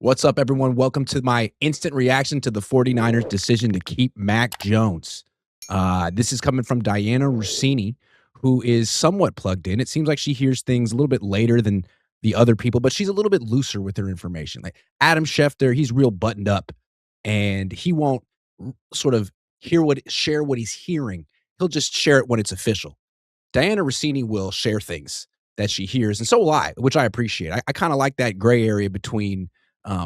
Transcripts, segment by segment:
What's up, everyone? Welcome to my instant reaction to the 49ers decision to keep Mac Jones. This is coming from Diana Rossini, who is somewhat plugged in. It seems like she hears things a little bit later than the other people, but she's a little bit looser with her information. Like Adam Schefter, he's real buttoned up, and he won't sort of share what he's hearing. He'll just share it when it's official. Diana Rossini will share things that she hears, and so will I, which I appreciate. I kind of like that gray area between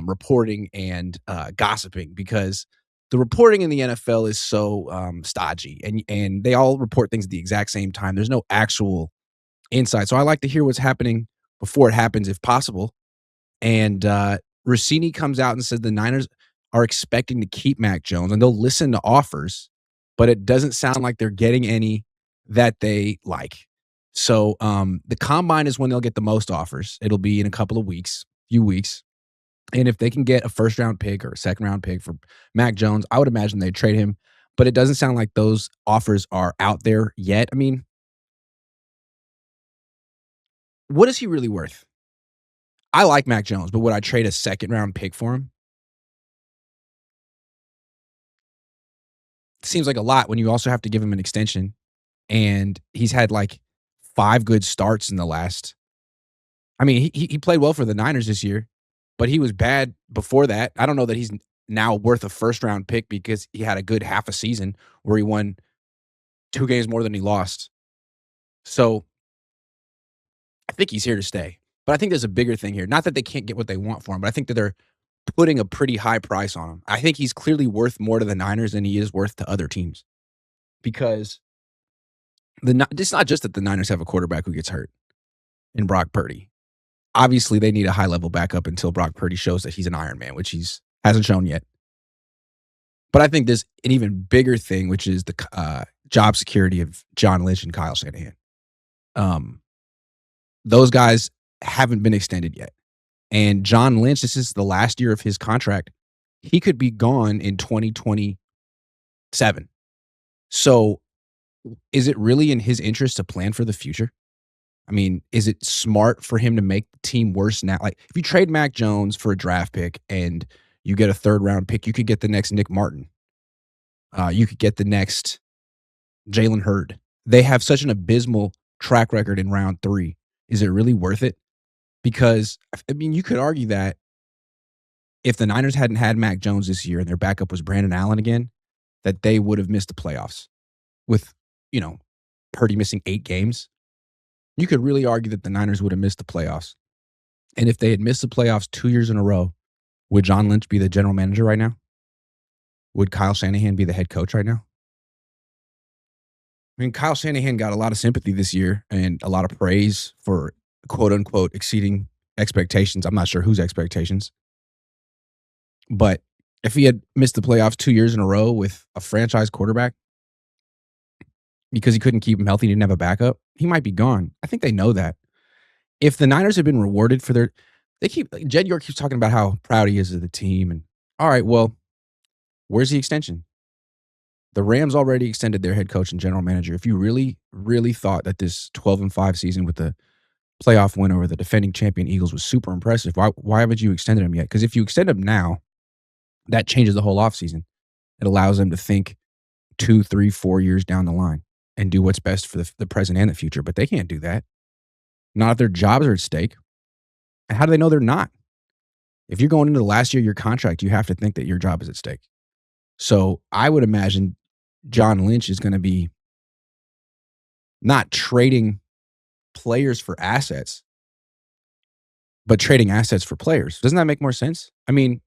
reporting and gossiping, because the reporting in the NFL is so stodgy, and they all report things at the exact same time. There's no actual insight, so I like to hear what's happening before it happens, if possible. And Rossini comes out and says the Niners are expecting to keep Mac Jones, and they'll listen to offers, but it doesn't sound like they're getting any that they like. So the combine is when they'll get the most offers. It'll be in a couple of weeks, few weeks. And if they can get a first round pick or a second round pick for Mac Jones, I would imagine they'd trade him. But it doesn't sound like those offers are out there yet. I mean, what is he really worth? I like Mac Jones, but would I trade a second round pick for him? Seems like a lot when you also have to give him an extension. And he's had like 5 good starts in the last. I mean, he played well for the Niners this year, but he was bad before that. I don't know that he's now worth a first round pick because he had a good half a season where he won 2 games more than he lost. So I think he's here to stay. But I think there's a bigger thing here. Not that they can't get what they want for him, but I think that they're putting a pretty high price on him. I think he's clearly worth more to the Niners than he is worth to other teams, because it's not just that the Niners have a quarterback who gets hurt in Brock Purdy. Obviously, they need a high-level backup until Brock Purdy shows that he's an Iron Man, which hasn't shown yet. But I think there's an even bigger thing, which is the job security of John Lynch and Kyle Shanahan. Those guys haven't been extended yet. And John Lynch, this is the last year of his contract. He could be gone in 2027. So is it really in his interest to plan for the future? I mean, is it smart for him to make the team worse now? Like, if you trade Mac Jones for a draft pick and you get a third-round pick, you could get the next Nick Martin. You could get the next Jalen Hurd. They have such an abysmal track record in round 3. Is it really worth it? Because, I mean, you could argue that if the Niners hadn't had Mac Jones this year and their backup was Brandon Allen again, that they would have missed the playoffs with, Purdy missing 8 games. You could really argue that the Niners would have missed the playoffs. And if they had missed the playoffs 2 years in a row, would John Lynch be the general manager right now? Would Kyle Shanahan be the head coach right now? I mean, Kyle Shanahan got a lot of sympathy this year and a lot of praise for, quote unquote, exceeding expectations. I'm not sure whose expectations. But if he had missed the playoffs 2 years in a row with a franchise quarterback because he couldn't keep him healthy, he didn't have a backup, he might be gone. I think they know that. If the Niners have been rewarded for Jed York keeps talking about how proud he is of the team. And all right, well, where's the extension? The Rams already extended their head coach and general manager. If you really, really thought that this 12-5 season with the playoff win over the defending champion Eagles was super impressive, why haven't you extended him yet? Because if you extend him now, that changes the whole offseason. It allows them to think 2, 3, 4 years down the line and do what's best for the present and the future. But they can't do that. Not if their jobs are at stake. And how do they know they're not? If you're going into the last year of your contract, you have to think that your job is at stake. So I would imagine John Lynch is going to be not trading players for assets, but trading assets for players. Doesn't that make more sense? I mean,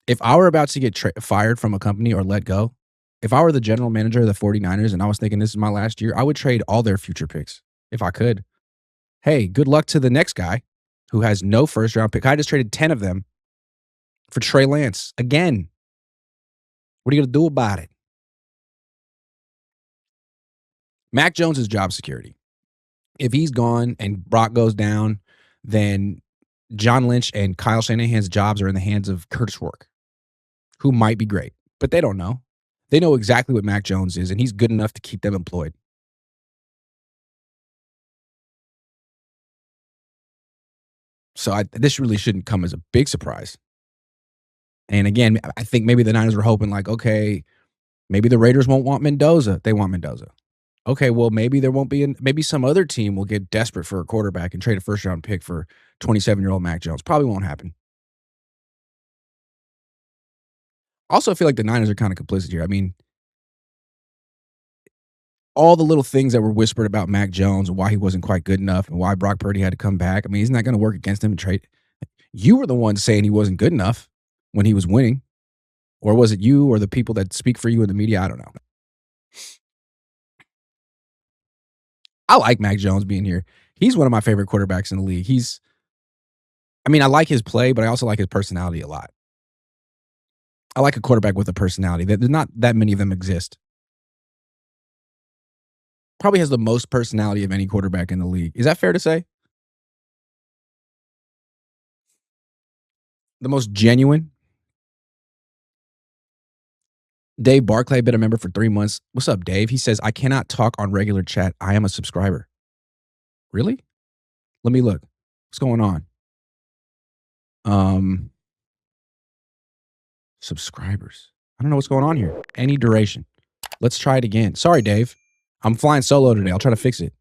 if I were about to get fired from a company or let go, if I were the general manager of the 49ers and I was thinking this is my last year, I would trade all their future picks if I could. Hey, good luck to the next guy who has no first-round pick. I just traded 10 of them for Trey Lance. Again, what are you going to do about it? Mac Jones is job security. If he's gone and Brock goes down, then John Lynch and Kyle Shanahan's jobs are in the hands of Curtis Rourke, who might be great, but they don't know. They know exactly what Mac Jones is, and he's good enough to keep them employed. So this really shouldn't come as a big surprise. And again, I think maybe the Niners were hoping like, okay, maybe the Raiders won't want Mendoza. They want Mendoza. Okay, well, maybe there won't be maybe some other team will get desperate for a quarterback and trade a first round pick for 27-year-old Mac Jones. Probably won't happen. Also, I feel like the Niners are kind of complicit here. I mean, all the little things that were whispered about Mac Jones and why he wasn't quite good enough and why Brock Purdy had to come back. I mean, isn't that going to work against him and trade? You were the one saying he wasn't good enough when he was winning. Or was it you or the people that speak for you in the media? I don't know. I like Mac Jones being here. He's one of my favorite quarterbacks in the league. I mean, I like his play, but I also like his personality a lot. I like a quarterback with a personality. There's not that many of them exist. Probably has the most personality of any quarterback in the league. Is that fair to say? The most genuine. Dave Barclay been a member for 3 months. What's up, Dave? He says, I cannot talk on regular chat. I am a subscriber. Really? Let me look. What's going on? Subscribers. I don't know what's going on here. Any duration. Let's try it again. Sorry, Dave. I'm flying solo today. I'll try to fix it.